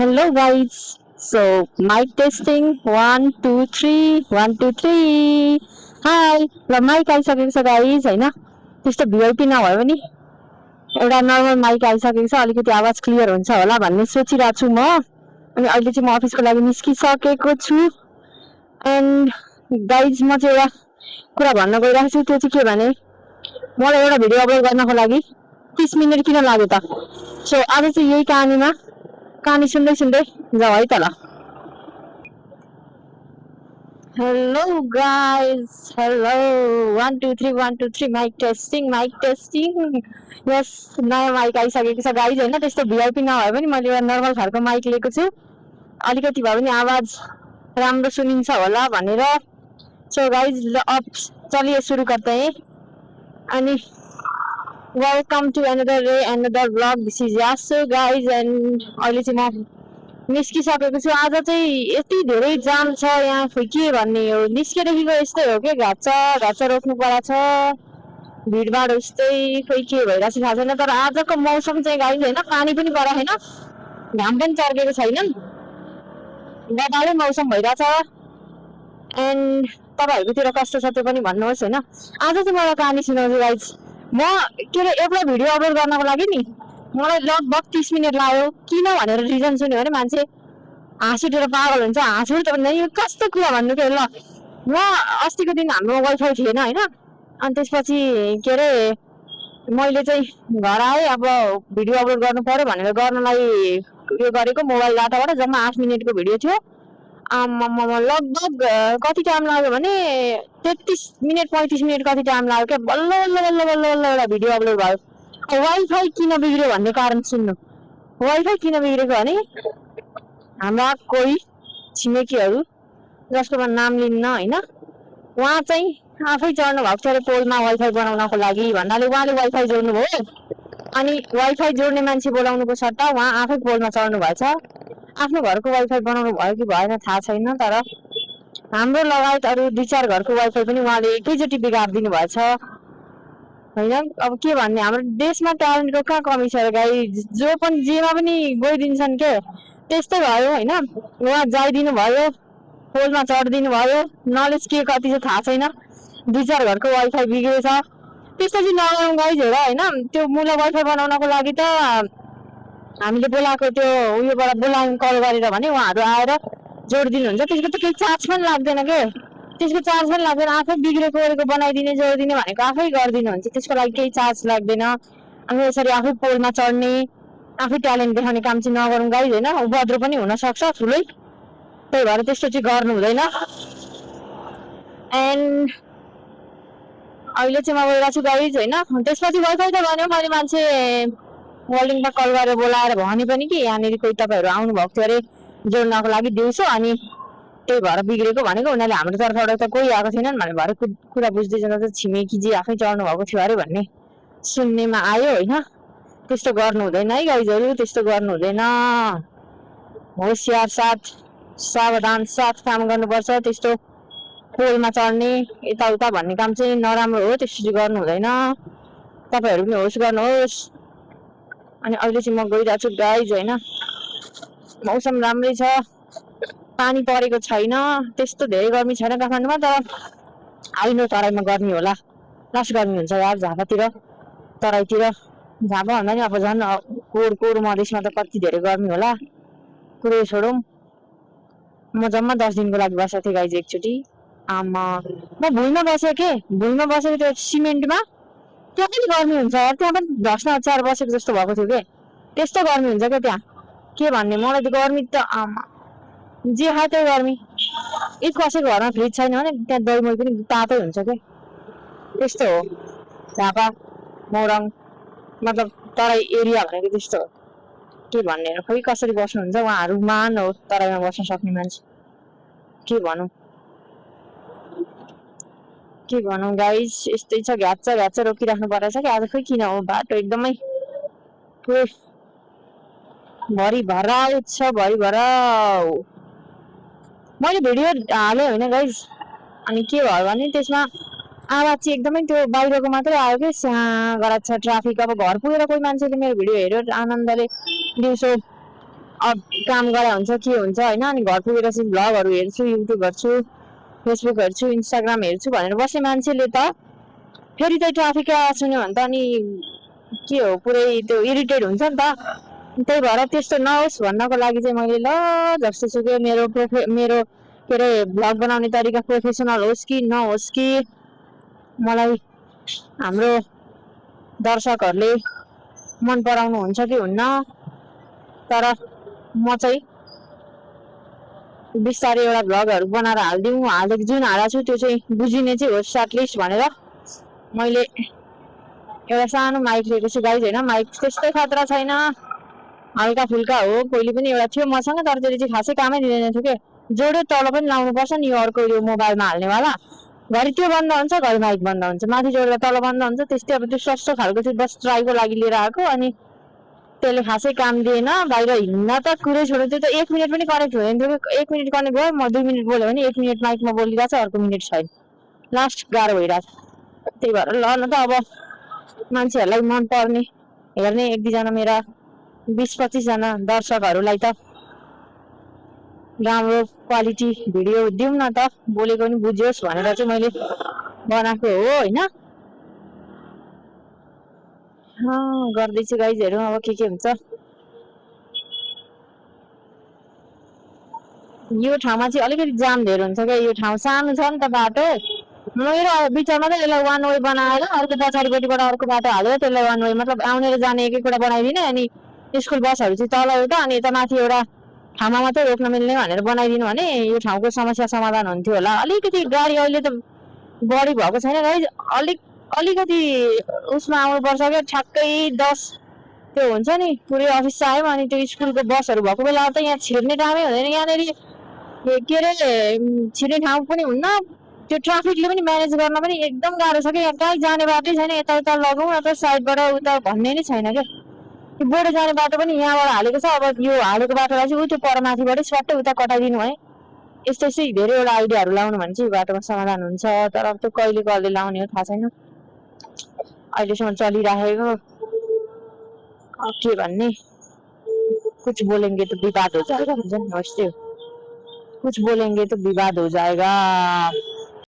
Hello guys. So mic testing 1 2 3 1 2 3. Hi. र mic आइसकेको छ गाइज होइन त्यस्तो भिआइपी नभए पनि एउटा नर्मल माइक आइसकेको छ अलिकति आवाज क्लियर हुन्छ होला भन्ने सोचिरहेको छु म अनि अहिले चाहिँ म अफिसको लागि निस्किसकेको छु एन्ड गाइज म चाहिँ एउटा कुरा भन्न गइरहेको छु त्यो चाहिँ के भने मलाई एउटा भिडियो अपलोड गर्नको लागि 30 मिनट किन लाग्यो त सो आज चाहिँ यही कहानी सुन्दै सुन्दै जाऊ है त ल hello guys hello 1 2 3 1 2 3 mic testing yes नयाँ माइक आइसकेको छ गाइज होइन त्यस्तो भिआइपी नभए पनि मैले एउटा नर्मल खालको माइक लिएको छु अलिकति भए पनि आवाज राम्रो सुनिन्छ होला भनेर सो गाइज अब चलिए सुरु करते हैं अनि welcome to another day another vlog this is Yasu guys and अहिले चाहिँ म निस्किसकेको छु आज चाहिँ यति धेरै जाम छ यहाँ खोइ के भन्ने हो निस्केदेखिको यस्तै हो के घाँचा रोक्नु परेको छ भिडभाड यस्तै खोइ के भइरहेको छ थाहा छैन तर आजको मौसम चाहिँ गाइज होइन पानी पनि परेको छैन घाम पनि चर्केको छैन बदाले मौसम भइरहेछ एन्ड तपाईँहरूकोतिर कस्तो छ त्यो पनि भन्नुहोस् होइन आज चाहिँ मलाई कहानी सुनाउँछु गाइज म के अरे एउटा भिडियो अपलोड गर्नको लागि नि मलाई लगभग 30 मिनट लाग्यो किन भनेर रिजन सुन्यो भने मान्छे हाँस उठेर पागल हुन्छ हाँस उठ्यो भने यो कस्तो कुरा भन्नु के ल म अस्तिको दिन हाम्रो वाइफाई थिएन होइन अनि त्यसपछि के अरे मैले चाहिँ घर आएँ अब भिडियो अपलोड गर्नु पर्यो भनेर गर्नलाई यो गरेको मोबाइल डाटाबाट जम्मा 8 मिनटको भिडियो थियो लगभग कति टाइम लाग्यो भने 33 मिनट 35 मिनट कति टाइम लाग्यो क्या बल्ल बल्ल बल्ल बल्ल बल्ल एउटा भिडियो अपलोड भयो वाइफाई किन बिग्रियो भन्ने कारण सुन्नु वाइफाई किन बिग्रेको भने हाम्रा कोही छिमेकीहरू जसको म नाम लिन्न होइन उहाँ चाहिँ आफै चढ्नु भएको थियो अरे पोलमा वाइफाई बनाउनको लागि भन्नाले उहाँले वाइफाई जोड्नु भयो अनि वाइफाई जोड्ने मान्छे बोलाउनुको सट्टा उहाँ आफै पोलमा चढ्नु भएछ आफ्नो घरको वाइफाई बनाउनु भयो कि भएन थाहा छैन तर हाम्रो लगायत अरू 2-4 घरको वाइफाई पनि उहाँले एकैचोटि बिगारिदिनु भएछ होइन अब के भन्ने हाम्रो देशमा ट्यालेन्टको कहाँ कमी छ गाई जो पनि जेमा पनि गइदिन्छन् के त्यस्तै भयो होइन उहाँ जाइदिनु भयो पोलमा चढिदिनु भयो नलेज के कति चाहिँ थाहा छैन 2-4 घरको वाइफाई बिग्रेछ त्यस्तो चाहिँ नगरौँ गाइज हेर होइन त्यो मूल वाइफाई बनाउनको लागि त हामीले बोलाएको त्यो उयोबाट बोलाउनु कल गरेर भने उहाँहरू आएर जोडिदिनुहुन्छ त्यसको त केही चार्ज पनि लाग्दैन के त्यसको चार्ज पनि लाग्दैन आफै बिग्रेको बनाइदिने जोडिदिने भनेको आफै गरिदिनुहुन्छ त्यसको लागि केही चार्ज लाग्दैन अनि यसरी आफै पोलमा चढ्ने आफै ट्यालेन्ट देखाउने काम चाहिँ नगरौँ गाइज होइन उपद्रो पनि हुनसक्छ ठुलै त्यही भएर त्यस्तो चाहिँ गर्नु हुँदैन एन्ड अहिले चाहिँ म गइरहेको छु गाइज होइन त्यसपछि वाइफाई त भन्यो मैले मान्छे होल्डिङमा कल गरेर बोलाएर भने पनि कि यहाँनिर कोही तपाईँहरू आउनुभएको थियो अरे जोड्नको लागि दिउँसो अनि त्यही भएर बिग्रेको भनेको उनीहरूले हाम्रो तर्फबाट त कोही आएको थिएनन् भने भरे कुरा बुझ्दै जाँदा त छिमेकीजी आफै चढ्नु भएको थियो अरे भन्ने सुन्नेमा आयो होइन त्यस्तो गर्नु हुँदैन है गाइजहरू त्यस्तो गर्नु हुँदैन होसियार साथ सावधान साथ काम गर्नुपर्छ त्यस्तो पोलमा चढ्ने यताउता भन्ने काम चाहिँ नराम्रो हो त्यस्तो चाहिँ गर्नु हुँदैन तपाईँहरू पनि होस् गर्नुहोस् अनि अहिले चाहिँ म गइरहेको छु गाइज होइन मौसम राम्रै छ पानी परेको छैन त्यस्तो धेरै गर्मी छैन काठमाडौँमा तर आइनो तराईमा गर्मी होला लास्ट गर्मी हुन्छ यार झापातिर तराईतिर झापा भन्दा नि अब झन् कोर मधेसमा त कति धेरै गर्मी होला कुरो छोडौँ म जम्मा 10 दिनको लागि बसेको थिएँ गाइज एकचोटि आमा म भुइँमा बसेँ के भुइँमा बसेको त्यो सिमेन्टमा त्यहाँ पनि गर्मी हुन्छ यार त्यहाँ पनि धस्न अचार बसेको जस्तो भएको थियो के त्यस्तो गर्मी हुन्छ क्या त्यहाँ के भन्ने मलाई त गर्मी त आमा जे खायो त्यही गर्मी एक कसैको घरमा फ्रिज छैन भने त्यहाँ दही मही पनि तातै हुन्छ क्या त्यस्तो हो झापा मोरङ मतलब तराई एरिया भनेको त्यस्तो हो के भन्ने खोइ कसरी बस्नुहुन्छ उहाँहरू मान हो तराईमा बस्न सक्ने मान्छे के भनौँ गाइज यस्तै छ घ्याच्च रोकिराख्नु परेछ कि आज खोइ किन हो बाटो एकदमै भरि भराउ छ भरि भराउ मैले भिडियो हालेँ होइन गाइज अनि के भयो भने त्यसमा आवाज चाहिँ एकदमै त्यो बाहिरको मात्रै आयो कि स्याँ गराएको छ ट्राफिक अब घर पुगेर कोही मान्छेले मेरो भिडियो हेऱ्यो आनन्दले दिउँसो काम गरे हुन्छ के हुन्छ होइन। अनि घर पुगेर चाहिँ भ्लगहरू हेर्छु, युट्युब हेर्छु, फेसबुक हेर्छु, इन्स्टाग्राम हेर्छु भनेर बसे मान्छेले त फेरि त्यही ट्राफिक आवाज सुन्यो भने त अनि के हो, पुरै त्यो इरिटेट हुन्छ नि त। त्यही भएर त्यस्तो नहोस् भन्नको लागि चाहिँ मैले ल जस्तोसुकै मेरो के अरे भ्लग बनाउने तरिका प्रोफेसनल होस् कि नहोस् कि मलाई हाम्रो दर्शकहरूले मन पराउनु हुन्छ कि हुन्न, तर म चाहिँ बिस्तारै एउटा भ्लगहरू बनाएर हालिदिएको जुन हालेको छु त्यो चाहिँ बुझिने चाहिँ होस् एटलिस्ट भनेर मैले एउटा सानो माइक लिएको छु गाइज होइन। माइक त्यस्तै खतरा छैन, हल्का फुल्का हो। पहिले पनि एउटा थियो मसँग, तर त्यसले चाहिँ खासै कामै दिँदैन थियो के। जोड्यो तल पनि लाउनु पर्छ नि, यो अर्को यो मोबाइलमा हाल्नेवाला, घरि त्यो बन्द हुन्छ घरि माइक बन्द हुन्छ, माथि जोडेर तल बन्द हुन्छ। त्यस्तै अब त्यो सस्तो खालको थियो, बस ट्राईको लागि लिएर आएको। अनि त्यसले खासै काम दिएन, बाहिर हिँड्न त कुरै छोड्यो। त्यो त 1 मिनट पनि कनेक्ट हुँदैन थियो। 1 मिनट कनेक्ट भयो, म 2 मिनट बोल्यो भने 1 मिनट माइकमा बोलिरहेको छ, अर्को मिनट छैन, लास्ट गाह्रो भइरहेको छ। त्यही भएर ल न त अब मान्छेहरूलाई मन पर्ने हेर्ने 1-2 जना मेरा 20-25 जना दर्शकहरूलाई त राम्रो क्वालिटी भिडियो दिउँ न त, बोलेको पनि बुझ्योस् भनेर चाहिँ मैले बनाएको हो होइन। गर्दैछु गाइज, हेरौँ अब के हुन्छ। यो ठाउँमा चाहिँ अलिकति जाम धेरै हुन्छ क्या, यो ठाउँ सानो छ नि त बाटो। मेरो बिचमा त यसलाई वान वे बनाएर अर्को पछाडिपट्टिबाट अर्को बाटो हाल्यो, त्यसलाई वान वे मतलब आउने र जाने एक एकवटा बनाइदिने। अनि स्कुल बसहरू चाहिँ तल एउटा अनि यता माथि एउटा ठाउँमा मात्रै रोक्न मिल्ने भनेर बनाइदिनु भने यो ठाउँको समस्या समाधान हुन्थ्यो होला। अलिकति गाडी अहिले त बढी भएको छैन गाइज, अलिकति उसमा आउनुपर्छ क्या, ठ्याक्कै 10 त्यो हुन्छ नि पुरै अफिस आयो अनि त्यो स्कुलको बसहरू भएको बेला त यहाँ छिर्ने टाइमै हुँदैन। यहाँनिर के अरे छिर्ने ठाउँ पनि हुन्न, त्यो ट्राफिकले पनि म्यानेज गर्न पनि एकदम गाह्रो छ क्या। यहाँ कहीँ जाने बाटै छैन, यता उता लगाउँ अथवा साइडबाट उता भन्ने नै छैन क्या। त्यो बोर्ड जाने बाटो पनि यहाँबाट हालेको छ, अब यो हालेको बाटोलाई चाहिँ त्यो पर माथिबाटै स्वाट्टै उता कटाइदिनु है। यस्तै धेरैवटा आइडियाहरू लाउनु भने चाहिँ बाटोमा समाधान हुन्छ, तर अब त्यो कहिले लाउने हो थाहा छैन। अहिलेसम्म चलिराखेको के भन्ने, कुछ बोलेंगे तो विवाद हो जाएगा, कुछ बोलेंगे तो विवाद हो जाएगा।